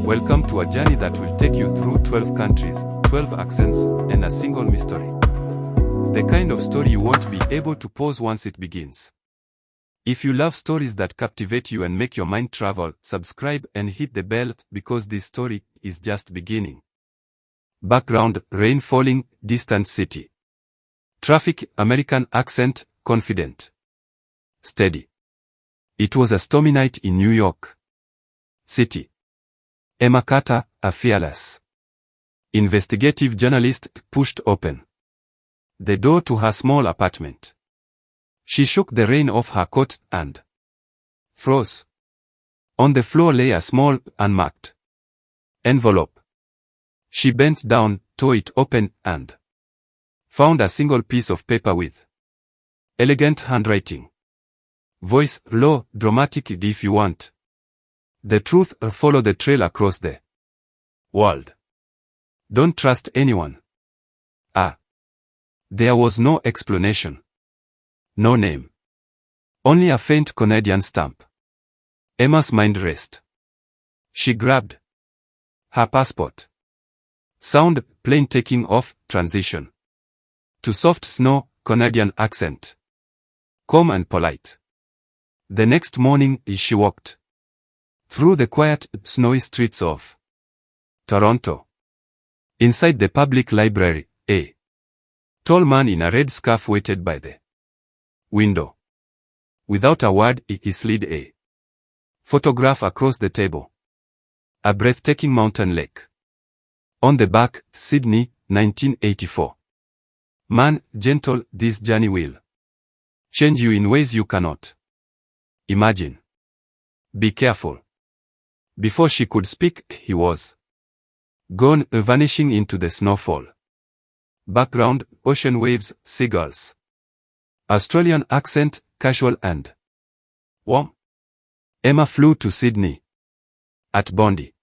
Welcome to a journey that will take you through 12 countries, 12 accents, and a single mystery. The kind of story you won't be able to pause once it begins. If you love stories that captivate you and make your mind travel, subscribe and hit the bell because this story is just beginning. Background: rain falling, distant city. Traffic: American accent, confident. Steady. It was a stormy night in New York City. Emma Carter, a fearless investigative journalist, pushed open the door to her small apartment. She shook the rain off her coat and froze. On the floor lay a small, unmarked envelope. She bent down, tore it open, and found a single piece of paper with elegant handwriting. Voice low, dramatic if you want the truth, follow the trail across the world. Don't trust anyone. There was no explanation. No name. Only a faint Canadian stamp. Emma's mind raced. She grabbed her passport. Sound: plane taking off, transition to soft snow, Canadian accent. Calm and polite. The next morning, she walked through the quiet, snowy streets of Toronto. Inside the public library, a tall man in a red scarf waited by the window. Without a word, he slid a photograph across the table. A breathtaking mountain lake. On the back, Sydney, 1984. Man, gentle, this journey will change you in ways you cannot imagine. Be careful. Before she could speak, he was gone, vanishing into the snowfall. Background: ocean waves, seagulls. Australian accent, casual and warm. Emma flew to Sydney. At Bondi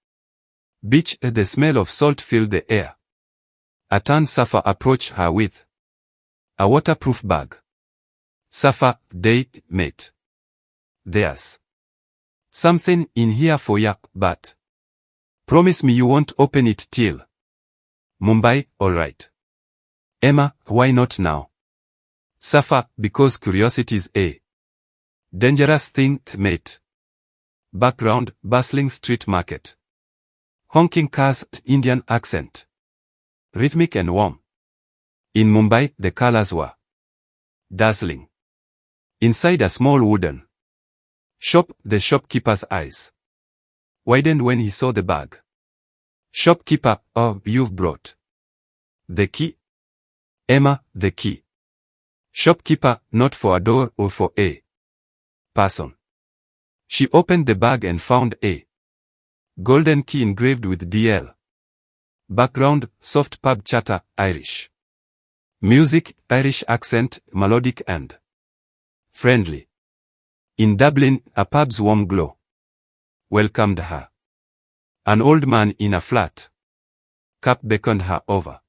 Beach, the smell of salt filled the air. A tan surfer approached her with a waterproof bag. Surfer: date, mate. There's something in here for ya, but promise me you won't open it till Mumbai. Alright. Emma: why not now? Surfer: because curiosity's a dangerous thing, mate. Background: bustling street market. Honking cars, Indian accent. Rhythmic and warm. In Mumbai, the colors were dazzling. Inside a small wooden shop, the shopkeeper's eyes widened when he saw the bag. Shopkeeper: oh, you've brought the key? Emma: the key. Shopkeeper: not for a door or for a person. She opened the bag and found a golden key engraved with DL. Background: soft pub chatter, Irish music, Irish accent, melodic and friendly. In Dublin, a pub's warm glow welcomed her. An old man in a flat cap beckoned her over.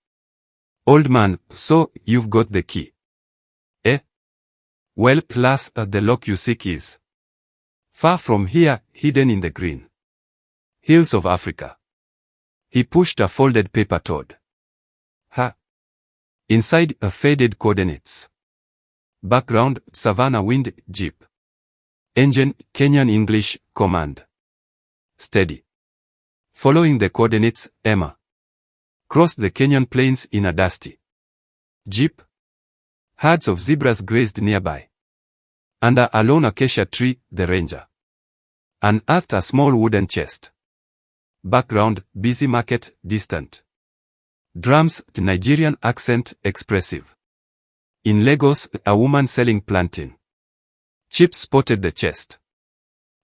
Old man: so, you've got the key? Eh? Well, lass, the lock you seek is far from here, hidden in the green hills of Africa. He pushed a folded paper toward her. Inside, faded coordinates. Background: savannah wind, jeep engine, Kenyan English, command. Steady. Following the coordinates, Emma crossed the Kenyan plains in a dusty jeep. Herds of zebras grazed nearby. Under a lone acacia tree, the ranger unearthed a small wooden chest. Background: busy market, distant drums, Nigerian accent, expressive. In Lagos, a woman selling plantain chips spotted the chest.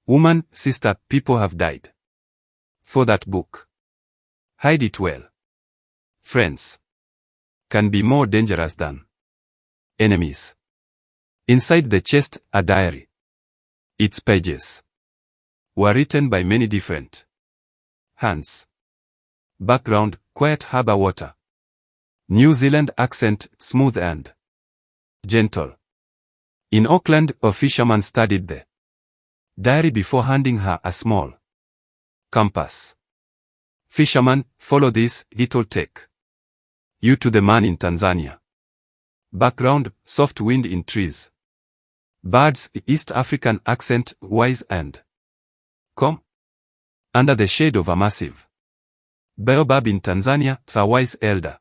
Woman: sister, people have died for that book. Hide it well. Friends can be more dangerous than enemies. Inside the chest, a diary. Its pages were written by many different hands. Background: quiet harbor water. New Zealand accent, smooth and gentle. In Auckland, a fisherman studied the diary before handing her a small compass. Fisherman, follow this, it'll take you to the man in Tanzania. Background, soft wind in trees. Birds, East African accent, wise and calm. Under the shade of a massive baobab in Tanzania, a wise elder.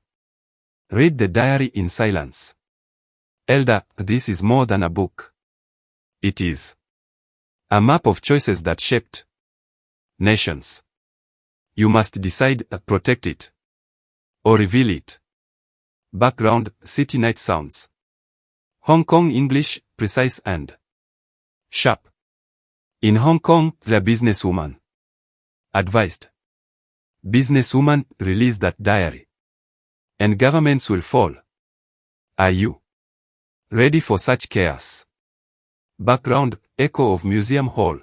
Read the diary in silence. Elder, this is more than a book. It is a map of choices that shaped nations. You must decide, protect it or reveal it. Background, city night sounds. Hong Kong English, precise and sharp. In Hong Kong, the businesswoman advised. Businesswoman, release that diary, and governments will fall. Are you ready for such chaos? Background, echo of museum hall.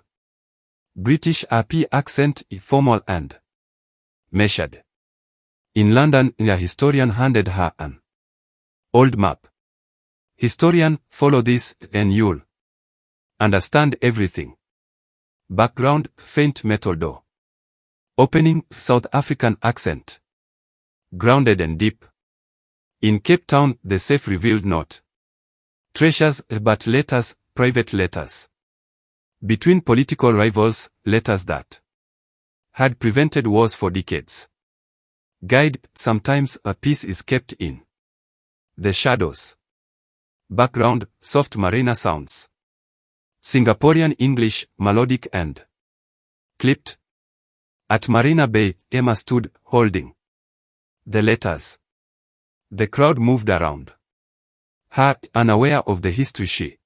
British RP accent, formal and measured. In London, a historian handed her an old map. Historian, follow this and you'll understand everything. Background, faint metal door. Opening, South African accent. Grounded and deep. In Cape Town, the safe revealed not treasures but letters, private letters. Between political rivals, letters that had prevented wars for decades. Guide, sometimes a peace is kept in the shadows. Background, soft marina sounds. Singaporean English, melodic and clipped. At Marina Bay, Emma stood, holding the letters. The crowd moved around her, unaware of the history she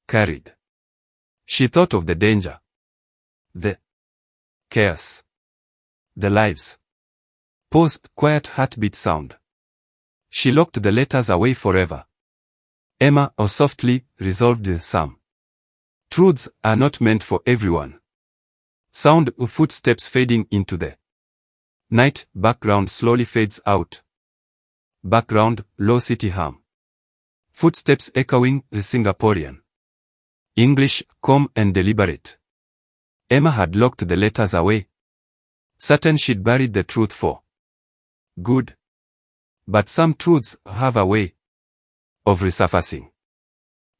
carried. She thought of the danger, the chaos, the lives. Pause, quiet heartbeat sound. She locked the letters away forever. Emma, or softly, resolved some truths are not meant for everyone. Sound of footsteps fading into the night, background slowly fades out. Background, low city hum. Footsteps echoing, the Singaporean English, calm and deliberate. Emma had locked the letters away, certain she'd buried the truth for good. But some truths have a way of resurfacing.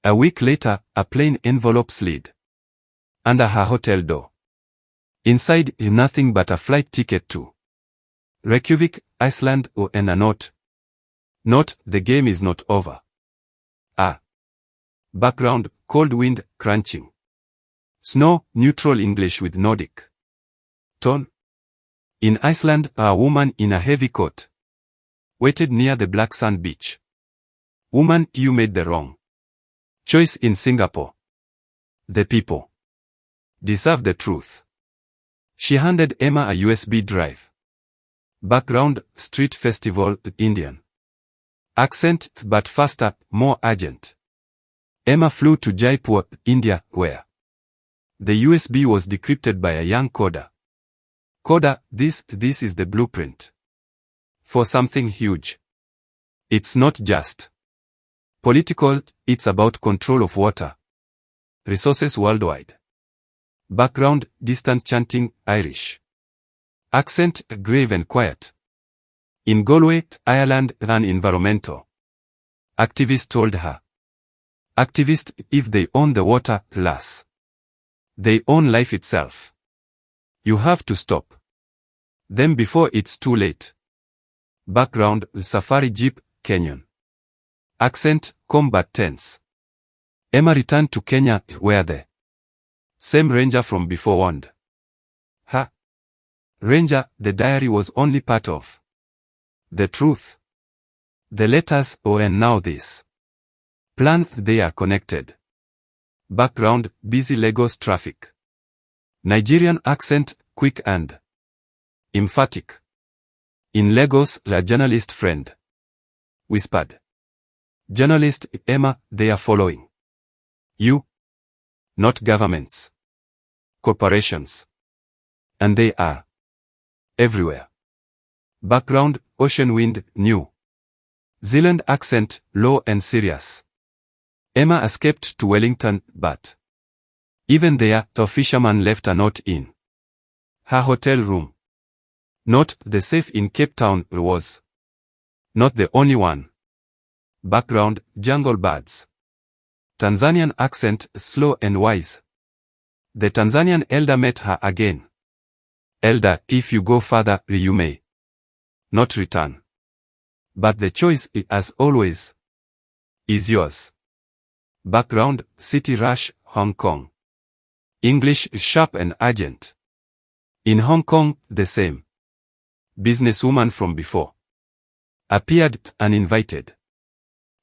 A week later, a plain envelope slid under her hotel door. Inside, nothing but a flight ticket to Reykjavik, Iceland, and a note. Note, the game is not over. Background, cold wind, crunching. Snow, neutral English with Nordic tone. In Iceland, a woman in a heavy coat waited near the black sand beach. Woman, you made the wrong choice in Singapore. The people deserve the truth. She handed Emma a USB drive. Background, street festival, Indian accent, but faster, more urgent. Emma flew to Jaipur, India, where the USB was decrypted by a young coder. Coder, this is the blueprint for something huge. It's not just political, it's about control of water resources worldwide. Background, distant chanting, Irish accent, grave and quiet. In Galway, Ireland, an environmental activist told her. Activists, if they own the water, lass, they own life itself. You have to stop them before it's too late. Background, safari jeep, Kenyan accent, combat tense. Emma returned to Kenya, where the same ranger from before warned her. Ranger, the diary was only part of the truth. The letters, and now this plan, they are connected. Background, busy Lagos traffic. Nigerian accent, quick and emphatic. In Lagos, a journalist friend whispered. Journalist, Emma, they are following you. Not governments. Corporations. And they are everywhere. Background, ocean wind, New Zealand accent, low and serious. Emma escaped to Wellington, but even there, the fisherman left a note in her hotel room. Note: the safe in Cape Town was not the only one. Background: jungle birds. Tanzanian accent: slow and wise. The Tanzanian elder met her again. Elder: if you go further, you may not return. But the choice, as always, is yours. Background: city rush, Hong Kong. English: sharp and urgent. In Hong Kong, the same businesswoman from before appeared, uninvited.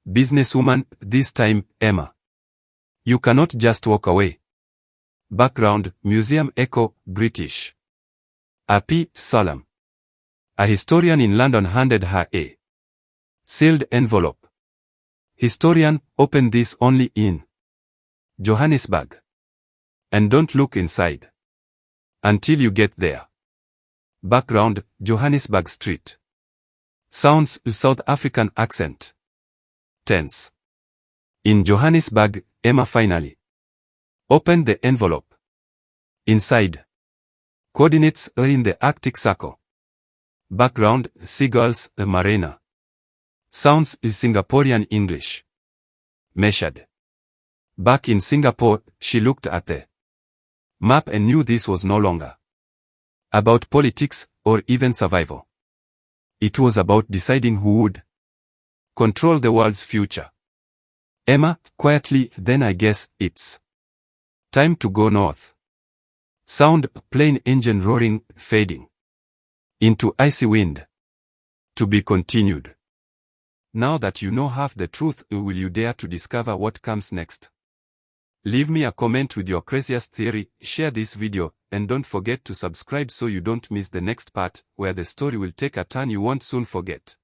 Businesswoman, this time, Emma. You cannot just walk away. Background: museum echo, British. A.P. Salam. A historian in London handed her a sealed envelope. Historian: open this only in Johannesburg. And don't look inside until you get there. Background: Johannesburg Street. Sounds: South African accent. Tense. In Johannesburg, Emma finally opened the envelope. Inside. Coordinates: in the Arctic Circle. Background: seagulls, marina. Sounds: Singaporean English. Measured. Back in Singapore, she looked at the map and knew this was no longer about politics, or even survival. It was about deciding who would control the world's future. Emma, quietly: then I guess it's time to go north. Sound: plane engine roaring, fading into icy wind. To be continued. Now that you know half the truth, will you dare to discover what comes next? Leave me a comment with your craziest theory, share this video, and don't forget to subscribe so you don't miss the next part, where the story will take a turn you won't soon forget.